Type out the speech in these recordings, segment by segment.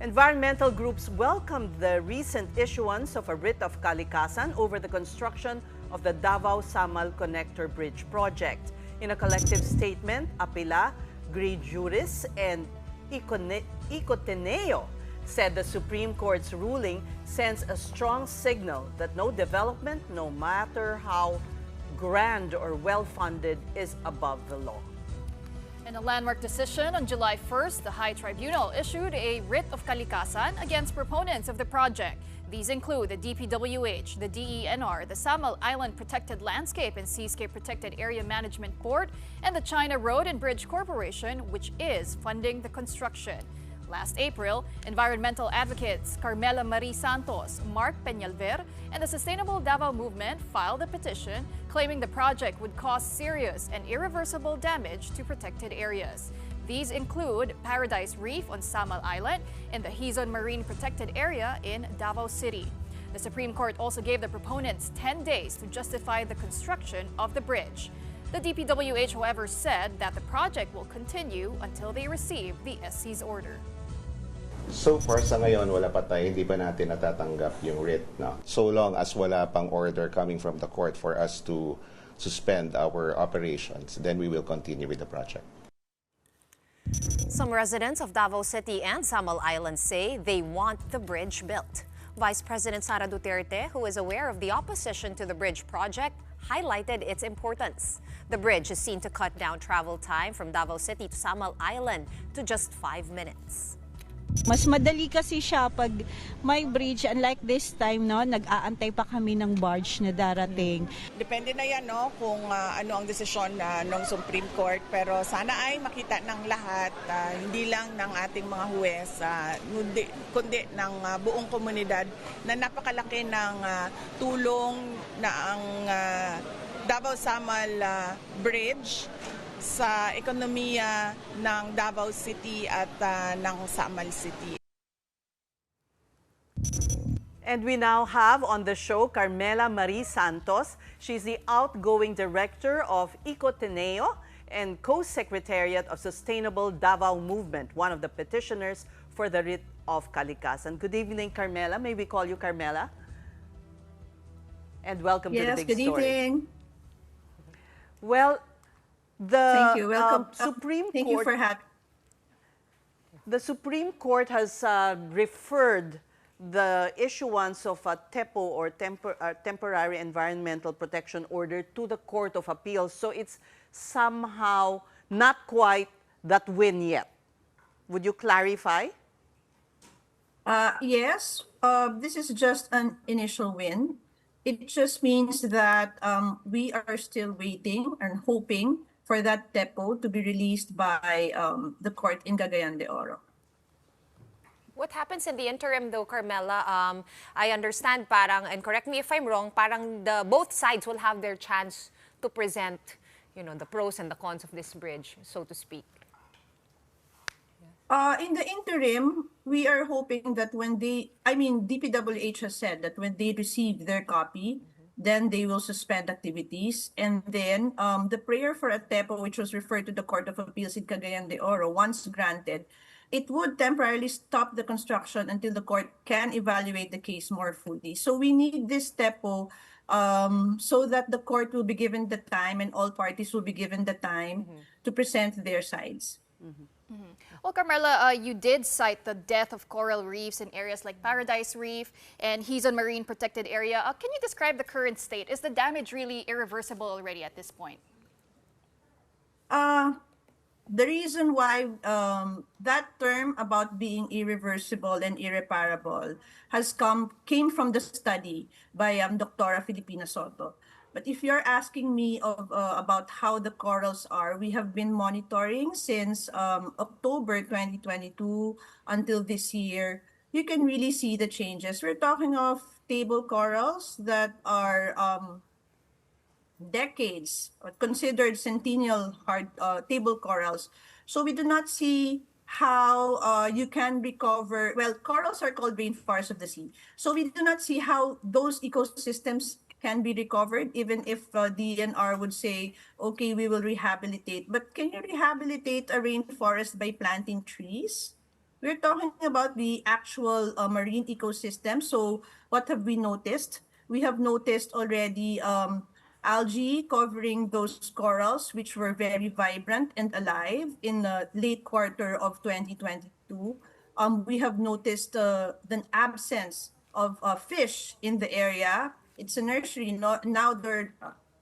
Environmental groups welcomed the recent issuance of a writ of Kalikasan over the construction of the Davao-Samal Connector Bridge project. In a collective statement, Apila, Grey Juris, and Ecoteneo said the Supreme Court's ruling sends a strong signal that no development, no matter how grand or well-funded, is above the law. In a landmark decision on July 1st, the High Tribunal issued a writ of Kalikasan against proponents of the project. These include the DPWH, the DENR, the Samal Island Protected Landscape and Seascape Protected Area Management Board, and the China Road and Bridge Corporation, which is funding the construction. Last April, environmental advocates Carmela Marie Santos, Mark Peñalver, and the Sustainable Davao Movement filed a petition claiming the project would cause serious and irreversible damage to protected areas. These include Paradise Reef on Samal Island and the Hizon Marine Protected Area in Davao City. The Supreme Court also gave the proponents 10 days to justify the construction of the bridge. The DPWH, however, said that the project will continue until they receive the SC's order. So far sa ngayon, wala pa tayo, hindi pa natin natatanggap yung writ. No? So long as wala pang order coming from the court for us to suspend our operations, then we will continue with the project. Some residents of Davao City and Samal Island say they want the bridge built. Vice President Sara Duterte, who is aware of the opposition to the bridge project, highlighted its importance. The bridge is seen to cut down travel time from Davao City to Samal Island to just 5 minutes. Mas madali kasi siya pag may bridge, unlike this time, no, nag-aantay pa kami ng barge na darating. Depende na yan, no, kung ano ang desisyon ng Supreme Court, pero sana ay makita ng lahat, hindi lang ng ating mga huwes, kundi ng buong komunidad na napakalaki ng tulong na ang Davao-Samal Bridge sa ekonomiya ng Davao City at ng Samal City. And we now have on the show Carmela Marie Santos. She's the outgoing director of Ecoteneo and co-secretariat of Sustainable Davao Movement, one of the petitioners for the Writ of Kalikasan. Good evening, Carmela. May we call you Carmela? And welcome to the Big Story. Yes, good evening. Well, Thank you. Welcome. Thank you for having. The Supreme Court has referred the issuance of a TEPO or temporary environmental protection order to the Court of Appeals. So it's somehow not quite that win yet. Would you clarify? Yes, this is just an initial win. It just means that we are still waiting and hoping for that TEPO to be released by the court in Cagayan de Oro. What happens in the interim though, Carmela? I understand parang, and correct me if I'm wrong, parang both sides will have their chance to present, the pros and the cons of this bridge, so to speak. In the interim, we are hoping that DPWH has said that when they receive their copy, then they will suspend activities. And then the prayer for a TEPO, which was referred to the Court of Appeals in Cagayan de Oro, once granted, it would temporarily stop the construction until the court can evaluate the case more fully. So we need this TEPO so that the court will be given the time and all parties will be given the time to present their sides. Well, Carmela, you did cite the death of coral reefs in areas like Paradise Reef and Hizon Marine Protected Area. Can you describe the current state? Is the damage really irreversible already at this point? The reason why that term about being irreversible and irreparable came from the study by Dr. Filipina Soto. But if you're asking me about how the corals are, we have been monitoring since October 2022 until this year. You can really see the changes. We're talking of table corals that are decades considered centennial table corals. So we do not see how you can recover. Well, corals are called rainforests of the sea. So we do not see how those ecosystems can be recovered, even if DNR would say, okay, we will rehabilitate. But can you rehabilitate a rainforest by planting trees? We're talking about the actual marine ecosystem. So what have we noticed? We have noticed already algae covering those corals, which were very vibrant and alive in the late quarter of 2022. We have noticed the absence of fish in the area. It's a nursery. Now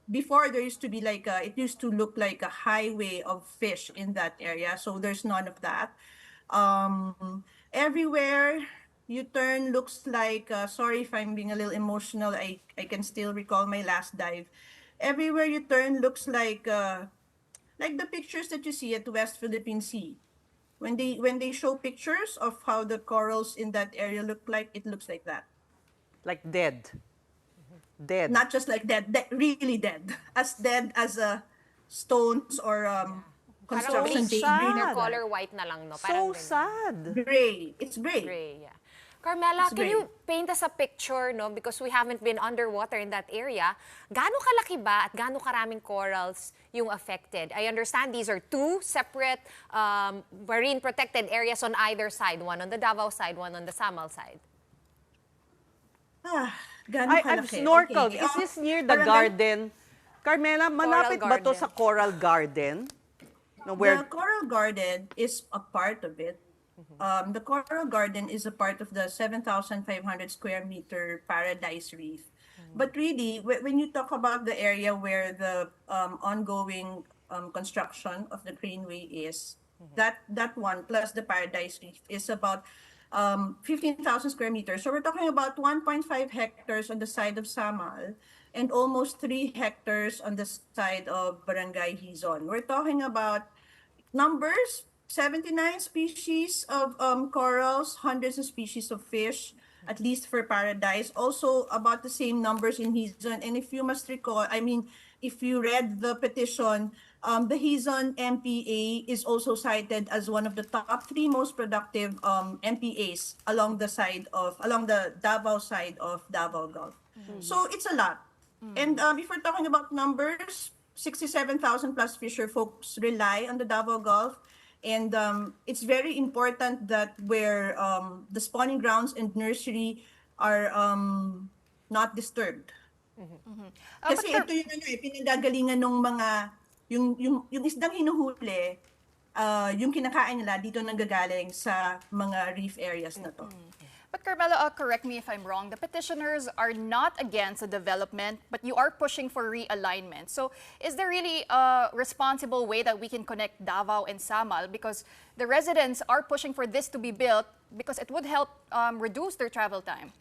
before there used to be like it used to look like a highway of fish in that area. So there's none of that. Everywhere you turn looks like, sorry if I'm being a little emotional, I can still recall my last dive. Everywhere you turn looks like the pictures that you see at West Philippine Sea. When they show pictures of how the corals in that area look like, it looks like that. Like dead. Dead. Not just like really dead. As dead as stones or construction so debris. sad. Their color white na lang, no? So Parang ganun. Mm-hmm. sad. Gray. It's gray. Gray, yeah. Carmela, It's can gray. you paint us a picture, no? Because we haven't been underwater in that area. Gaano kalaki ba at gaano karaming corals yung affected? I understand these are two separate marine protected areas on either side. One on the Davao side, one on the Samal side. Gano'ng I've kalaki? snorkeled. Okay. Is this near the garden? Carmela, malapit ba to garden. sa coral garden? No, The where coral garden is a part of it. The coral garden is a part of the 7,500 square meter paradise reef. But really, when you talk about the area where the ongoing construction of the Greenway is, that one plus the paradise reef is about 15,000 square meters. So we're talking about 1.5 hectares on the side of Samal and almost 3 hectares on the side of Barangay Hizon. We're talking about numbers, 79 species of corals, hundreds of species of fish, at least for paradise. Also about the same numbers in Hizon. And if you must recall, I mean, if you read the petition, the Hizon MPA is also cited as one of the top 3 most productive MPAs along the Davao side of Davao Gulf. So it's a lot. And if we're talking about numbers, 67,000 plus fisher folks rely on the Davao Gulf. And it's very important that where the spawning grounds and nursery are not disturbed. Kasi ito yung pinanggagalingan ng mga yung isdang hinuhuli, yung kinakain nila dito nanggagaling sa mga reef areas na to. But Carmela, correct me if I'm wrong, the petitioners are not against the development, but you are pushing for realignment. So is there really a responsible way that we can connect Davao and Samal? Because the residents are pushing for this to be built because it would help reduce their travel time.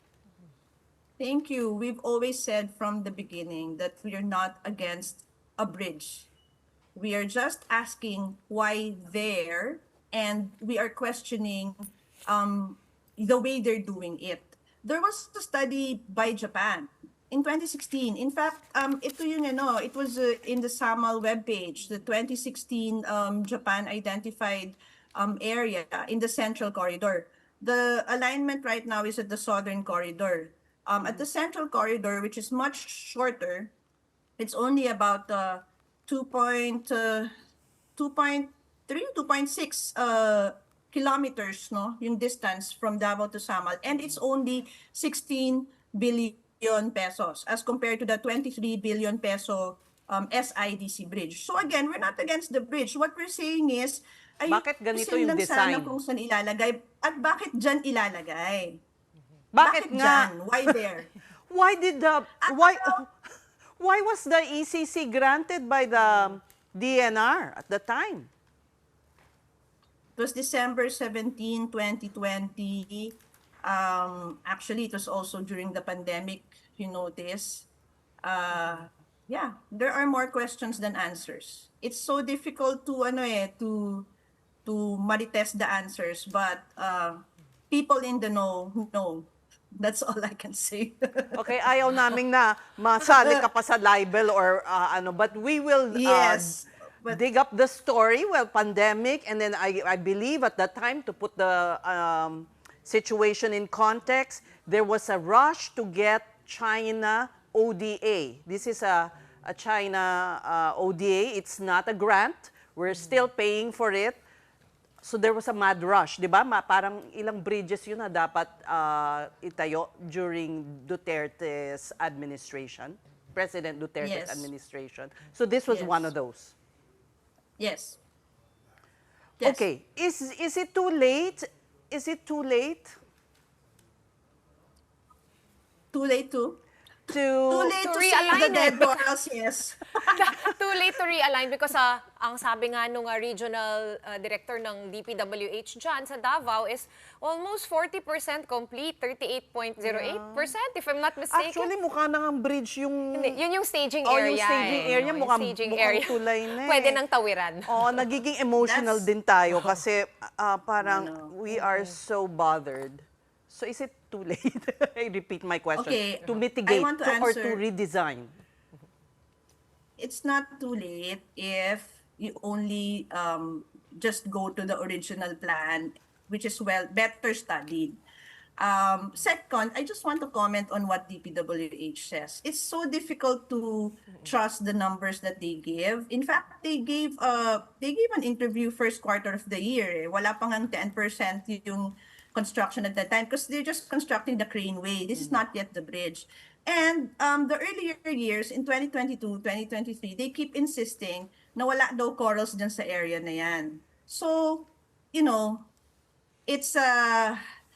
Thank you. We've always said from the beginning that we are not against a bridge. We are just asking why there, and we are questioning the way they're doing it. There was a study by Japan in 2016. In fact, it was in the Samal webpage, the 2016 Japan identified area in the central corridor. The alignment right now is at the southern corridor. At the central corridor, which is much shorter, it's only about 2.3, 2.6 kilometers, no, yung distance from Davao to Samal, and it's only 16 billion pesos as compared to the 23 billion peso SIDC bridge. So again, we're not against the bridge. What we're saying is, Bakit ganito ayusin yung lang design? sana kung saan ilalagay at bakit dyan ilalagay. Bakit nga? Dyan? Why there? Why was the ECC granted by the DNR at the time? It was December 17, 2020. Actually, it was also during the pandemic, you notice. Yeah, there are more questions than answers. It's so difficult to marites the answers, but people in the know know. That's all I can say. Okay, ayaw naming na masali ka pa sa libel or but we will Yes. But dig up the story, pandemic, and then I believe at that time, to put the situation in context, there was a rush to get China ODA. This is a China ODA. It's not a grant. We're still paying for it. So there was a mad rush, di ba? Parang ilang bridges yun na dapat itayo during Duterte's administration, President Duterte's Yes. administration. So this was Yes. one of those. Yes. Yes. Okay, is it too late? Is it too late Too late to? to Too late To to save realign the dead it. corals, yes. Too late to realign because ang sabi nga nung regional director ng DPWH dyan sa Davao is almost 40% complete, 38.08% if I'm not mistaken. Actually, mukha nang ang bridge yung... Hindi, yun yung staging Oh, area. yung staging area, Yung mukhang staging mukhang area. tulay na eh. Pwede nang tawiran. Oo, nagiging emotional din tayo kasi parang Ano. we are so bothered. So is it too late? I repeat my question. Okay, To I mitigate want to or answer. to redesign? It's not too late if you only just go to the original plan, which is better studied. Second, I just want to comment on what DPWH says. It's so difficult to trust the numbers that they give. In fact, they gave an interview first quarter of the year. Wala pang ang 10% yung construction at that time because they're just constructing the craneway. This is not yet the bridge. And the earlier years, in 2022, 2023, they keep insisting na wala daw corals dyan sa area na yan. So, you know, it's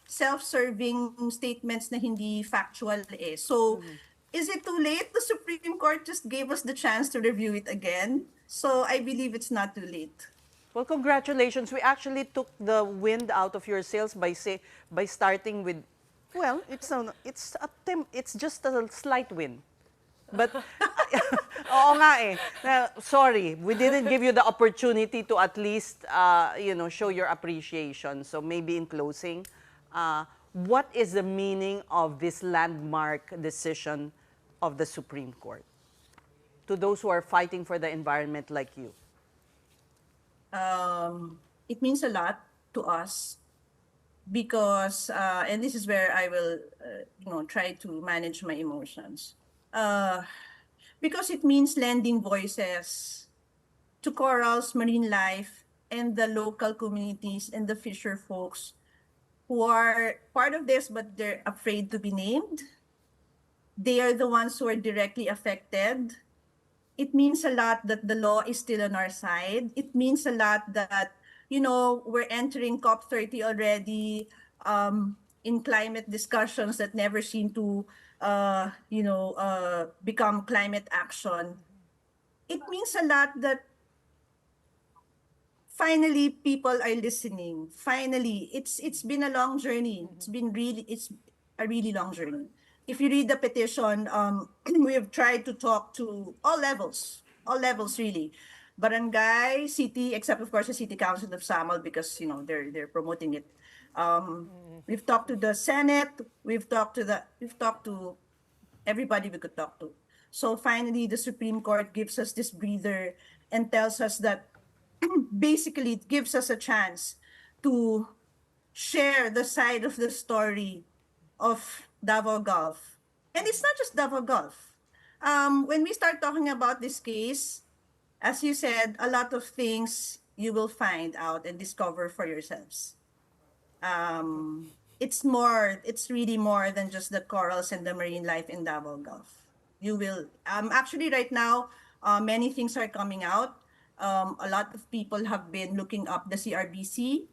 self-serving statements na hindi factual eh. So, is it too late? The Supreme Court just gave us the chance to review it again. So, I believe it's not too late. Well, congratulations. We actually took the wind out of your sails by starting with, well, it's just a slight win. But oo nga eh. Sorry, we didn't give you the opportunity to at least show your appreciation. So maybe in closing, what is the meaning of this landmark decision of the Supreme Court to those who are fighting for the environment like you? It means a lot to us because, and this is where I will, try to manage my emotions. Because it means lending voices to corals, marine life, and the local communities and the fisher folks who are part of this, but they're afraid to be named. They are the ones who are directly affected. It means a lot that the law is still on our side. It means a lot that, we're entering COP30 already in climate discussions that never seem to, become climate action. It means a lot that finally people are listening. Finally, it's been a long journey. It's a really long journey. If you read the petition, we have tried to talk to all levels really. Barangay, city, except of course the City Council of Samal because they're promoting it. We've talked to the Senate, we've talked to everybody we could talk to. So finally the Supreme Court gives us this breather and tells us that basically it gives us a chance to share the side of the story of Davao Gulf. And it's not just Davao Gulf. When we start talking about this case, as you said, a lot of things you will find out and discover for yourselves. It's really more than just the corals and the marine life in Davao Gulf. You will, actually right now, many things are coming out. A lot of people have been looking up the CRBC,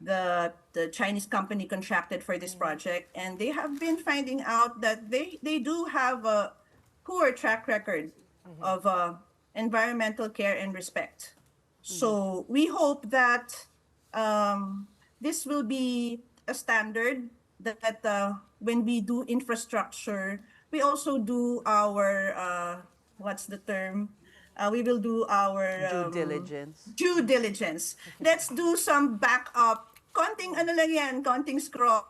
the Chinese company contracted for this project, and they have been finding out that they do have a poor track record of environmental care and respect. So we hope that this will be a standard that when we do infrastructure, we also do our, what's the term? We will do our Due diligence. Due diligence. Let's do some backup. Konting scroll.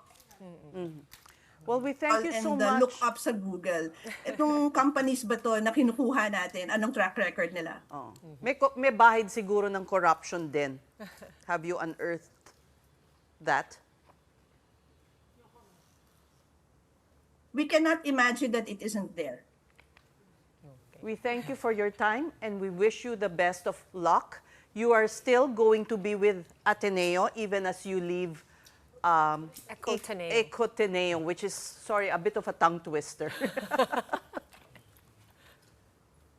Well, we thank you so And much. look up sa Google. Itong companies ba to na kinukuha natin? Anong track record nila? Oh. May bahid siguro ng corruption din. Have you unearthed that? We cannot imagine that it isn't there. We thank you for your time and we wish you the best of luck you are still going to be with Ateneo even as you leave Ecoteneo. Ecoteneo, which is, sorry, a bit of a tongue twister.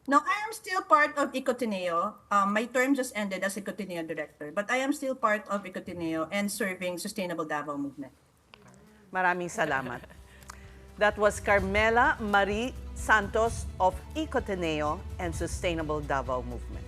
No, I am still part of Ecoteneo. My term just ended as Ecoteneo director, but I am still part of Ecoteneo and serving Sustainable Davao Movement. Maraming salamat. That was Carmela Marie Santos of Ecoteneo and Sustainable Davao Movement.